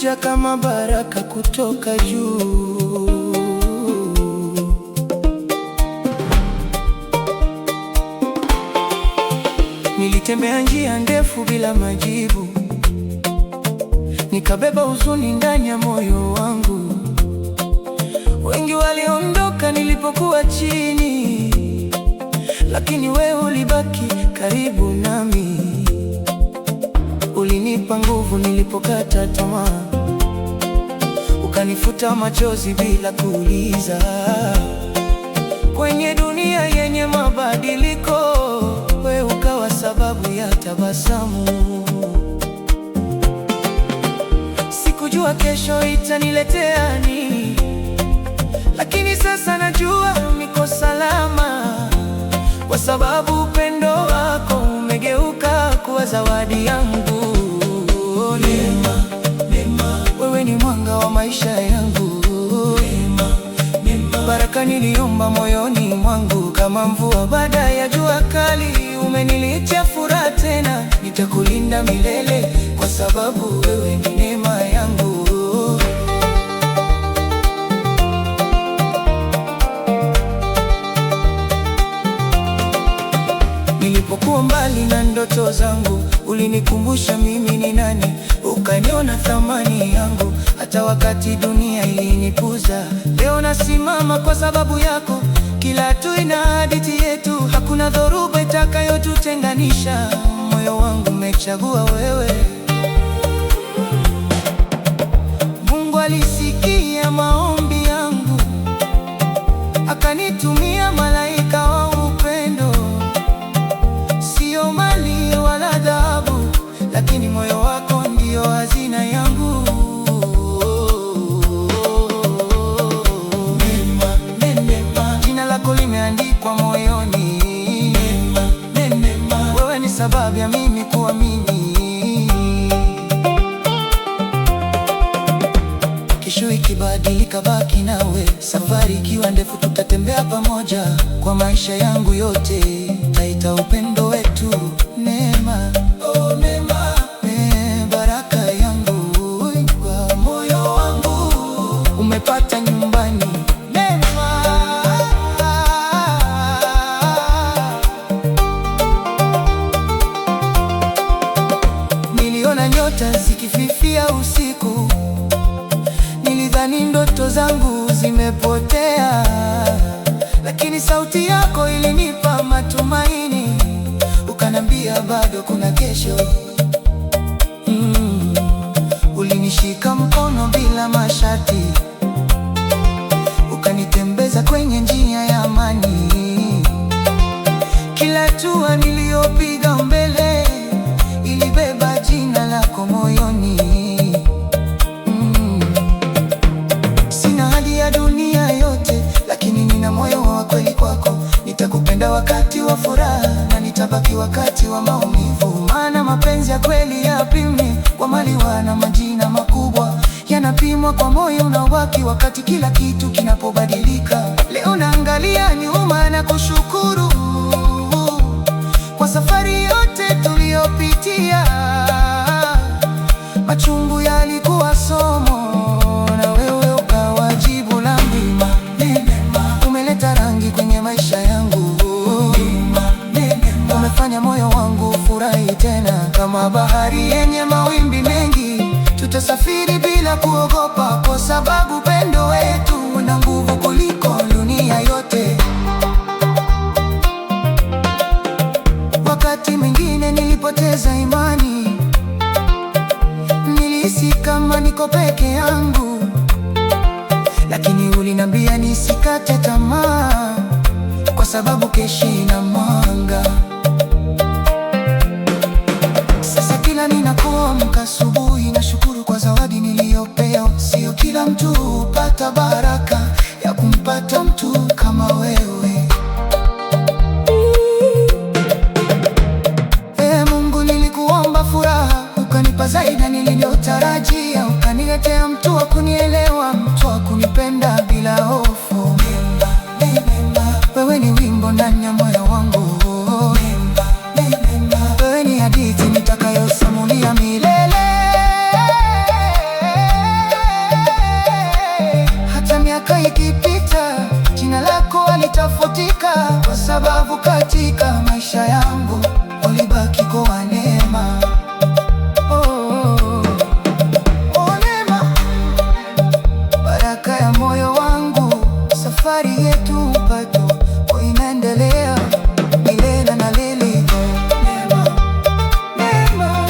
ulikuja kama baraka kutoka juu. Nilitembea njia ndefu bila majibu, nikabeba huzuni ndani ya moyo wangu. Wengi waliondoka nilipokuwa chini, lakini wewe ulibaki karibu nami. Ulinipa nguvu nilipokata tamaa, ukanifuta machozi bila kuuliza. Kwenye dunia yenye mabadiliko, wewe ukawa sababu ya tabasamu. Sikujua kesho itaniletea nini, lakini sasa najua niko salama, kwa sababu upendo wako umegeuka kuwa zawadi yangu. Neema, neema, wewe ni mwanga wa maisha yangu. Neema, neema, baraka niliomba moyoni mwangu kama mvua baada ya jua kali. Umeniletea furaha tena, nitakulinda milele, kwa sababu wewe ni neema yangu. Nilipokuwa mbali na ndoto zangu, ulinikumbusha mimi ni nani, ukaniona thamani yangu hata wakati dunia ilinipuza. Leo nasimama kwa sababu yako, kila hatua ina hadithi yetu, hakuna dhoruba itakayotutenganisha. Moyo wangu umechagua wewe. Mungu alisikia maombi yangu, akanitumia malaika wa upendo. Sio mali wala dhahabu, lakini moyo wako ndio hazina yangu. Neema, neema, jina lako limeandikwa moyoni. Neema, neema, wewe ni sababu ya mimi kuamini. Kesho ikibadilika, baki nawe. Safari ikiwa ndefu, tutatembea pamoja. Kwa maisha yangu yote taita upendo wetu. Neema, oh neema, baraka yangu kwa moyo wangu umepata nyumbani. Neema, niliona nyota zikififia usiku, nilidhani ndoto zangu zimepotea, lakini sauti yako ilinipa matumaini. Ukanambia bado kuna kesho. Ulinishika mkono bila masharti, ukanitembeza kwenye njia ya amani. Kila hatua niliyopiga mbele ilibeba jina lako moyoni. Sina hadi ya dunia yote, lakini nina moyo wa kweli kwako. Nitakupenda wakati wa furaha na nitabaki wakati wa maumivu, maana mapenzi ya kweli yapimwi kwa mali wala majina makubwa, yanapimwa kwa moyo unaobaki wakati kila kitu kinapobadilika. Leo naangalia nyuma na kushukuru kwa safari yote tuliyopitia. Machungu yalikuwa somo, na wewe ukawa jibu la mlima. Neema, umeleta rangi kwenye maisha yangu. Neema, umefanya moyo wangu furahi tena. Kama bahari yenye mawimbi mengi, tutasafiri bila kuogopa, kwa sababu upendo wetu una nguvu kuliko dunia yote. Wakati mwingine nilipoteza imani, nilihisi kama niko peke yangu, lakini uliniambia nisikate tamaa, kwa sababu kesho ina mwanga. Sasa kila ninapoamka asubuhi, nashukuru kwa zawadi niliyopewa. Sio kila mtu hupata baraka ya kumpata mtu kama wewe. Mungu, nilikuomba furaha, ukanipa zaidi nilivyotarajia. Ukaniletea mtu wa kunielewa, mtu wa kunipenda bila hofu. Wewe ni wimbo ndani ya moyo wangu. Wewe ni hadithi nitakayosimulia milele. yangu, ulibaki kwa neema. Neema, baraka ya moyo wangu, safari yetu bado inaendelea milele na milele. Neema, neema,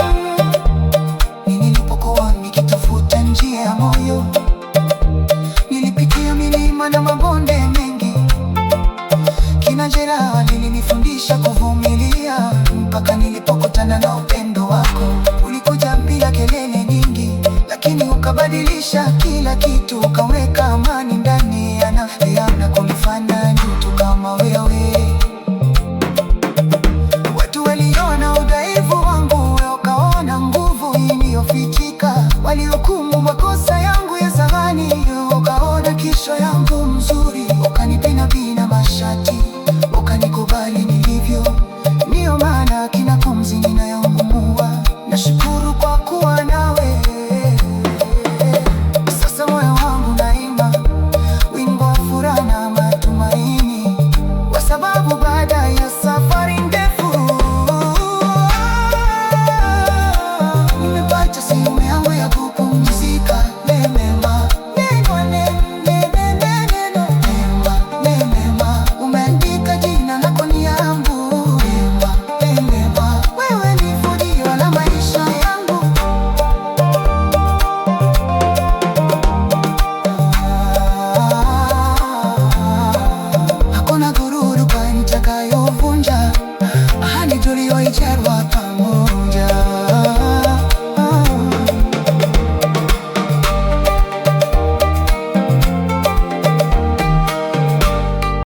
nilipokuwa nikitafuta njia ya moyo, nilipitia milima na mabonde mengi. Kila jeraha lilinifundisha kuvumilia, mpaka nilipokutana na upendo wako. Ulikuja bila kelele nyingi, lakini ukabadilisha kila kitu, ukaweka amani